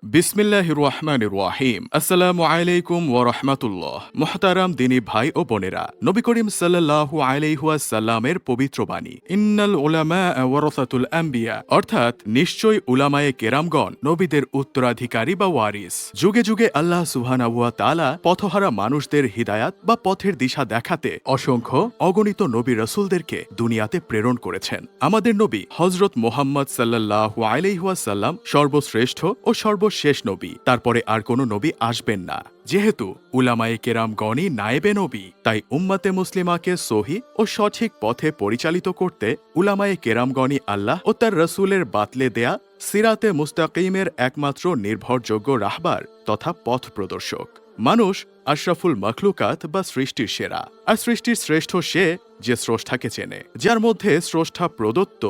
বিসমিল্লাহির রহমানির রহিম। আসসালামু আলাইকুম ওয়া রাহমাতুল্লাহ। মুহতারাম দিনী ভাই ও বোনেরা, নবী করিম সাল্লাল্লাহু আলাইহি ওয়াসাল্লামের পবিত্র বাণী ইন্নাল উলামা ওয়ারাসাতুল আম্বিয়া, অর্থাৎ নিশ্চয়ই উলামায়ে কেরামগণ নবীদের উত্তরাধিকারী বা ওয়ারিস। যুগে যুগে আল্লাহ সুবহানাহু ওয়া তাআলা পথহারা মানুষদের হিদায়াত বা পথের দিশা দেখাতে অসংখ্য অগণিত নবী রাসূলদেরকে দুনিয়াতে প্রেরণ করেছেন। আমাদের নবী হযরত মুহাম্মদ সাল্লাল্লাহু আলাইহি ওয়াসাল্লাম সর্বশ্রেষ্ঠ ও সর্বশেষ নবী, তারপরে আর কোনো নবী আসবেন না। যেহেতু উলামায়ে কেরামগণই নায়েবে নবী, তাই উম্মতে মুসলিমাকে সহি ও সঠিক পথে পরিচালিত করতে উলামায়ে কেরামগণই আল্লাহ ও তার রসুলের বাতলে দেয়া সিরাতে মুস্তাকিমের একমাত্র নির্ভরযোগ্য রাহবার তথা পথ প্রদর্শক। মানুষ আশরাফুল মখলুকাত বা সৃষ্টির সেরা, আর সৃষ্টির শ্রেষ্ঠ সে যে স্রষ্টাকে চেনে, যার মধ্যে স্রষ্টা প্রদত্ত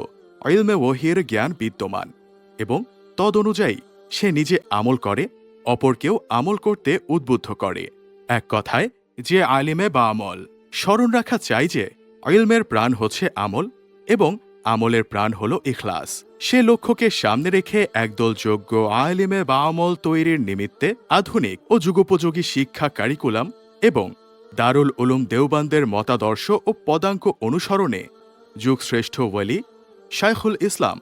ইলমে ওহির জ্ঞান বিদ্যমান এবং তদ অনুযায়ী সে নিজে আমল করে, অপরকেও আমল করতে উদ্বুদ্ধ করে। এক কথায়, যে আলিমে বা আমল। স্মরণ রাখা চাই যে ইলমের প্রাণ হচ্ছে আমল এবং আমলের প্রাণ হল ইখলাস। সে লক্ষ্যকে সামনে রেখে একদল যোগ্য আলিমে বা আমল তৈরির নিমিত্তে আধুনিক ও যুগোপযোগী শিক্ষা কারিকুলাম এবং দারুল উলুম দেওবান্দের মতাদর্শ ও পদাঙ্ক অনুসরণে যুগশ্রেষ্ঠ ওয়ালি শাইখুল ইসলাম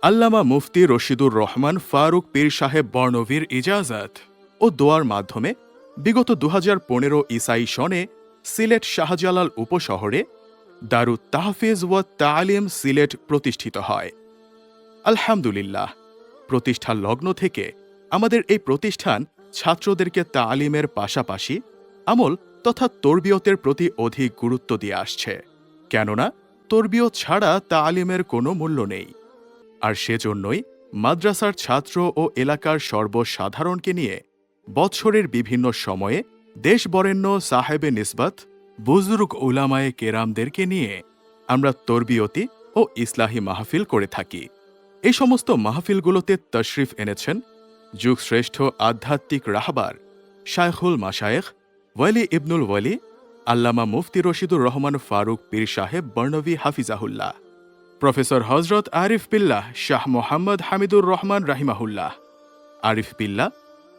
আল্লামা মুফতি রশিদুর রহমান ফারুক পীর সাহেব বর্ণভীর ইজাজত ও দোয়ার মাধ্যমে বিগত ২০১৫ ইসাই সনে সিলেট শাহজালাল উপশহরে দারুত তাহফিজ ওয়া তালিম সিলেট প্রতিষ্ঠিত হয়। আলহামদুলিল্লাহ, প্রতিষ্ঠা লগ্ন থেকে আমাদের এই প্রতিষ্ঠান ছাত্রদেরকে তালিমের পাশাপাশি আমল তথা তরবিয়তের প্রতি অধিক গুরুত্ব দিয়ে আসছে। কেননা তরবিয়ত ছাড়া তালিমের কোনো মূল্য নেই। আর সেজন্যই মাদ্রাসার ছাত্র ও এলাকার সর্বসাধারণকে নিয়ে বৎসরের বিভিন্ন সময়ে দেশ বরেণ্য সাহেবে নিসবত বুজুর্গ উলামায়ে কেরামদেরকে নিয়ে আমরা তরবিয়তি ও ইসলাহি মাহফিল করে থাকি। এই সমস্ত মাহফিলগুলোতে তশরিফ এনেছেন যুগশ্রেষ্ঠ আধ্যাত্মিক রাহবার শায়খুল মাশায়েখ ওয়ালি ইবনুল ওয়ালি আল্লামা মুফতি রশিদুর রহমান ফারুক পীর সাহেব বর্ণভী হাফিজাহুল্লাহ, প্রফেসর হজরত আরিফ বিল্লাহ শাহ মোহাম্মদ হামিদুর রহমান রাহিমাহুল্লাহ, আরিফ বিল্লাহ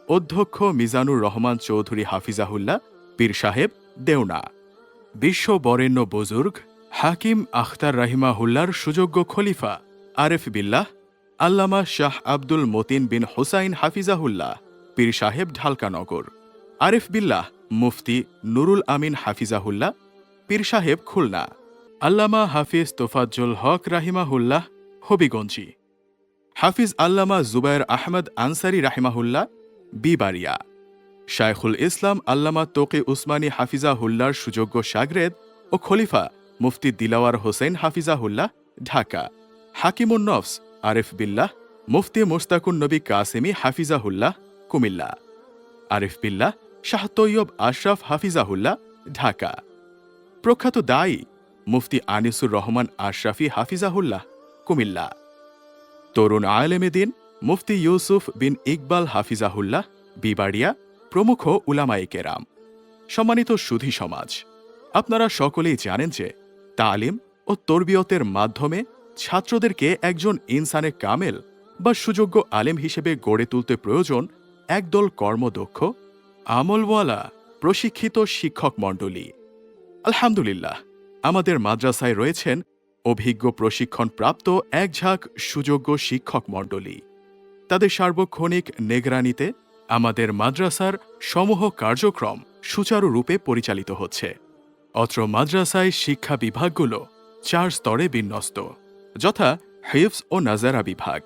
অধ্যক্ষ মিজানুর রহমান চৌধুরী হাফিজাহুল্লাহ পীর সাহেব দেওনা, বিশ্ব বরেণ্য বুজুর্গ হাকিম আখতার রাহিমাহুল্লার সুযোগ্য খলিফা আরিফ বিল্লাহ আল্লামা শাহ আব্দুল মতিন বিন হুসাইন হাফিজাহুল্লাহ পীর সাহেব ঢালকানগর, আরিফ বিল্লাহ মুফতি নুরুল আমিন হাফিজাহুল্লাহ পীর সাহেব খুলনা, আল্লামা হাফিজ তোফাজ্জুল হক রাহিমাহুল্লাহ হবিগঞ্জি, হাফিজ আল্লামা জুবায়ের আহমদ আনসারি রাহিমাহুল্লাহ বিবারিয়া, শায়খুল ইসলাম আল্লামা তোকি উসমানী হাফিজাহুল্লাহর সুযোগ্য শাগরেদ ও খলিফা মুফতি দিলাওয়ার হোসেন হাফিজাহুল্লাহ ঢাকা, হাকিমুন নফস আরিফ বিল্লাহ মুফতি মুস্তাকুন নবী কাসেমি হাফিজাহুল্লাহ কুমিল্লা, আরিফ বিল্লাহ শাহ তৈয়ব আশরাফ হাফিজাহুল্লাহ ঢাকা, প্রখ্যাত দায়ী মুফতি আনিসুর রহমান আশরাফি হাফিজাহুল্লাহ কুমিল্লা, তরুণ আলেমে দিন মুফতি ইউসুফ বিন ইকবাল হাফিজাহুল্লাহ বিবাড়িয়া প্রমুখ উলামায়ে কেরাম। সম্মানিত সুধী সমাজ, আপনারা সকলেই জানেন যে তালিম ও তরবিয়তের মাধ্যমে ছাত্রদেরকে একজন ইনসানে কামেল বা সুযোগ্য আলেম হিসেবে গড়ে তুলতে প্রয়োজন একদল কর্মদক্ষ আমলওয়ালা প্রশিক্ষিত শিক্ষক মণ্ডলী। আলহামদুলিল্লাহ, আমাদের মাদ্রাসায় রয়েছেন অভিজ্ঞ প্রশিক্ষণপ্রাপ্ত একঝাঁক সুযোগ্য শিক্ষক মণ্ডলী। তাদের সার্বক্ষণিক নিগরানিতে আমাদের মাদ্রাসার সমূহ কার্যক্রম সুচারুরূপে পরিচালিত হচ্ছে। অত্র মাদ্রাসায় শিক্ষা বিভাগগুলো 4 স্তরে বিন্যস্ত, যথা হিফজ ও নাজারা বিভাগ,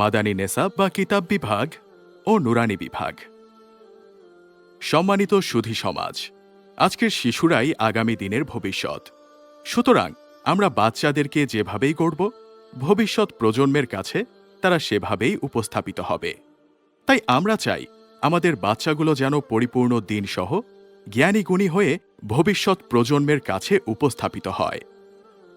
মাদানী নেসাব বা কিতাব বিভাগ ও নুরানি বিভাগ। সম্মানিত সুধী সমাজ, আজকের শিশুরাই আগামী দিনের ভবিষ্যৎ। সুতরাং আমরা বাচ্চাদেরকে যেভাবেই গড়ব, ভবিষ্যৎ প্রজন্মের কাছে তারা সেভাবেই উপস্থাপিত হবে। তাই আমরা চাই আমাদের বাচ্চাগুলো যেন পরিপূর্ণ দিনসহ জ্ঞানী গুণী হয়ে ভবিষ্যৎ প্রজন্মের কাছে উপস্থাপিত হয়।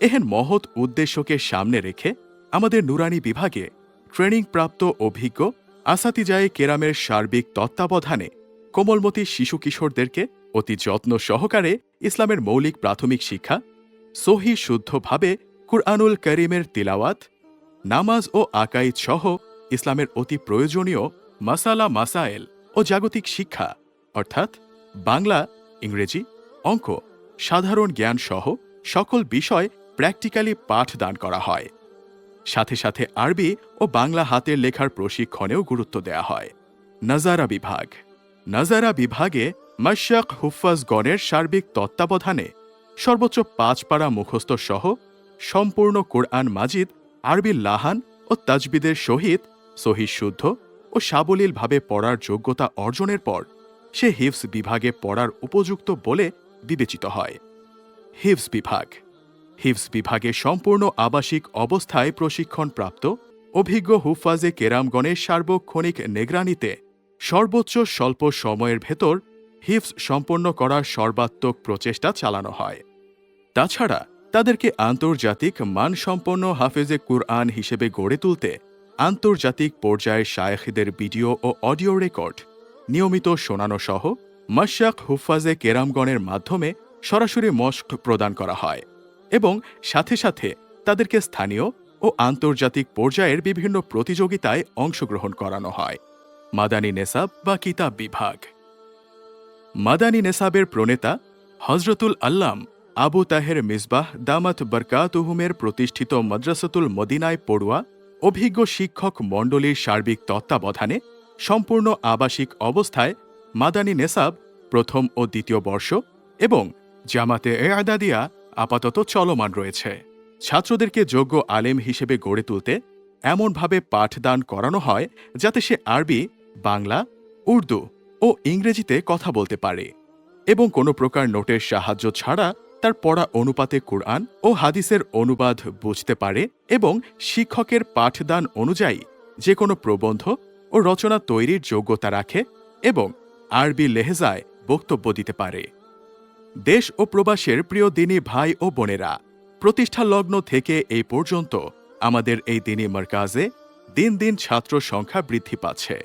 এহেন মহৎ উদ্দেশ্যকে সামনে রেখে আমাদের নুরানি বিভাগে ট্রেনিংপ্রাপ্ত অভিজ্ঞ আসাতিজায়ে কেরামের সার্বিক তত্ত্বাবধানে কোমলমতি শিশু কিশোরদেরকে অতি যত্ন সহকারে ইসলামের মৌলিক প্রাথমিক শিক্ষা, সহি শুদ্ধভাবে কুরআনুল করিমের তিলাওয়াত, নামাজ ও আকাইদ সহ ইসলামের অতি প্রয়োজনীয় মাসালা মাসায়েল ও জাগতিক শিক্ষা অর্থাৎ বাংলা, ইংরেজি, অঙ্ক, সাধারণ জ্ঞান সহ সকল বিষয় প্র্যাকটিক্যালি পাঠদান করা হয়। সাথে সাথে আরবি ও বাংলা হাতের লেখার প্রশিক্ষণেও গুরুত্ব দেয়া হয়। নাজারা বিভাগ। নাজারা বিভাগে মাশাক হুফাজগণের সার্বিক তত্ত্বাবধানে সর্বোচ্চ 5 পারা মুখস্থ সহ সম্পূর্ণ কোরআন মাজিদ আরবি লাহান ও তাজবিদের সহিত সহিহ শুদ্ধ ও সাবলীলভাবে পড়ার যোগ্যতা অর্জনের পর সে হিফজ বিভাগে পড়ার উপযুক্ত বলে বিবেচিত হয়। হিফজ বিভাগ। হিফজ বিভাগে সম্পূর্ণ আবাসিক অবস্থায় প্রশিক্ষণপ্রাপ্ত অভিজ্ঞ হুফাজে কেরামগণের সার্বক্ষণিক নিগরানিতে সর্বোচ্চ স্বল্প সময়ের ভেতর হিফজ সম্পন্ন করার সর্বাত্মক প্রচেষ্টা চালানো হয়। তাছাড়া তাদেরকে আন্তর্জাতিক মানসম্পন্ন হাফেজে কুরআন হিসেবে গড়ে তুলতে আন্তর্জাতিক পর্যায়ের শায়েখদের ভিডিও ও অডিও রেকর্ড নিয়মিত শোনানো সহ মাশাক হুফাজে কেরামগণের মাধ্যমে সরাসরি মশক প্রদান করা হয় এবং সাথে সাথে তাদেরকে স্থানীয় ও আন্তর্জাতিক পর্যায়ের বিভিন্ন প্রতিযোগিতায় অংশগ্রহণ করানো হয়। মাদানী নেসাব বা কিতাব বিভাগ। মাদানী নেসাবের প্রণেতা হজরতুল আল্লাম আবু তাহের মিসবাহ দামাত বরকাতুহুমের প্রতিষ্ঠিত মাদ্রাসাতুল মদিনায় পড়ুয়া অভিজ্ঞ শিক্ষক মণ্ডলীর সার্বিক তত্ত্বাবধানে সম্পূর্ণ আবাসিক অবস্থায় মাদানী নেসাব প্রথম ও দ্বিতীয় বর্ষ এবং জামাতে এআদাদিয়া আপাতত চলমান রয়েছে। ছাত্রদেরকে যোগ্য আলেম হিসেবে গড়ে তুলতে এমনভাবে পাঠদান করানো হয় যাতে সে আরবি, বাংলা, উর্দু ও ইংরেজিতে কথা বলতে পারে এবং কোনো প্রকার নোটের সাহায্য ছাড়া তার পড়া অনুপাতে কুরআন ও হাদিসের অনুবাদ বুঝতে পারে এবং শিক্ষকের পাঠদান অনুযায়ী যে কোনো প্রবন্ধ ও রচনা তৈরির যোগ্যতা রাখে এবং আরবি লেহেজায় বক্তব্য দিতে পারে। দেশ ও প্রবাসের প্রিয় দিনী ভাই ও বোনেরা, প্রতিষ্ঠা লগ্ন থেকে এই পর্যন্ত আমাদের এই দিনী মারকাজে দিন দিন ছাত্র সংখ্যা বৃদ্ধি পাচ্ছে।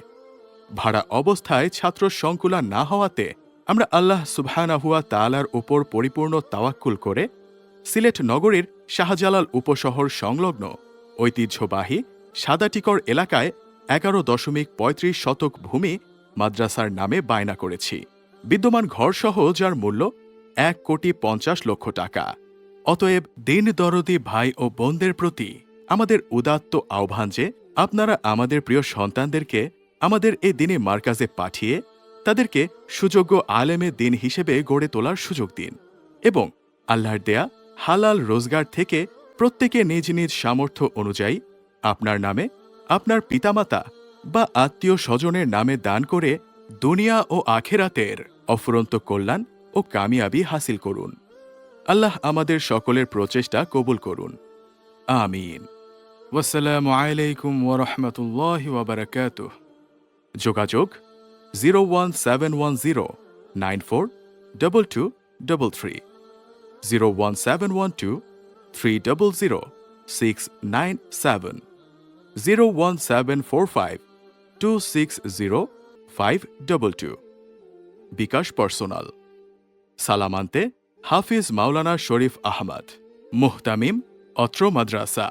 ভাড়া অবস্থায় ছাত্র সংকুলা না হওয়াতে আমরা আল্লাহ সুবহানাহু ওয়া তাআলার উপর পরিপূর্ণ তাওয়াক্কুল করে সিলেট নগরীর শাহজালাল উপশহর সংলগ্ন ঐতিহ্যবাহী সাদাটিকর এলাকায় 11.35 শতক ভূমি মাদ্রাসার নামে বায়না করেছি। বিদ্যমান ঘরসহ যার মূল্য 1,50,00,000 টাকা। অতএব দিন দরদি ভাই ও বোনদের প্রতি আমাদের উদাত্ত আহ্বান যে আপনারা আমাদের প্রিয় সন্তানদেরকে আমাদের এই দিনে মারকাজে পাঠিয়ে তাদেরকে সুযোগ্য আলেমে দিন হিসেবে গড়ে তোলার সুযোগ দিন এবং আল্লাহর দেয়া হালাল রোজগার থেকে প্রত্যেকে নিজ নিজ সামর্থ্য অনুযায়ী আপনার নামে, আপনার পিতামাতা বা আত্মীয় স্বজনের নামে দান করে দুনিয়া ও আখেরাতের অফুরন্ত কল্যাণ ও কামিয়াবি হাসিল করুন। আল্লাহ আমাদের সকলের প্রচেষ্টা কবুল করুন। আমিন। ওয়াসসালামু আলাইকুম ওয়া রাহমাতুল্লাহি ওয়া বারাকাতুহু। যোগাযোগ 01710 942233, 01712 300 697, 01745 260 522। বিকাশ পার্সোনাল। সালামান্তে হাফিজ মাওলানা শরীফ আহমদ, মুহতামিম, অত্র মাদ্রাসা।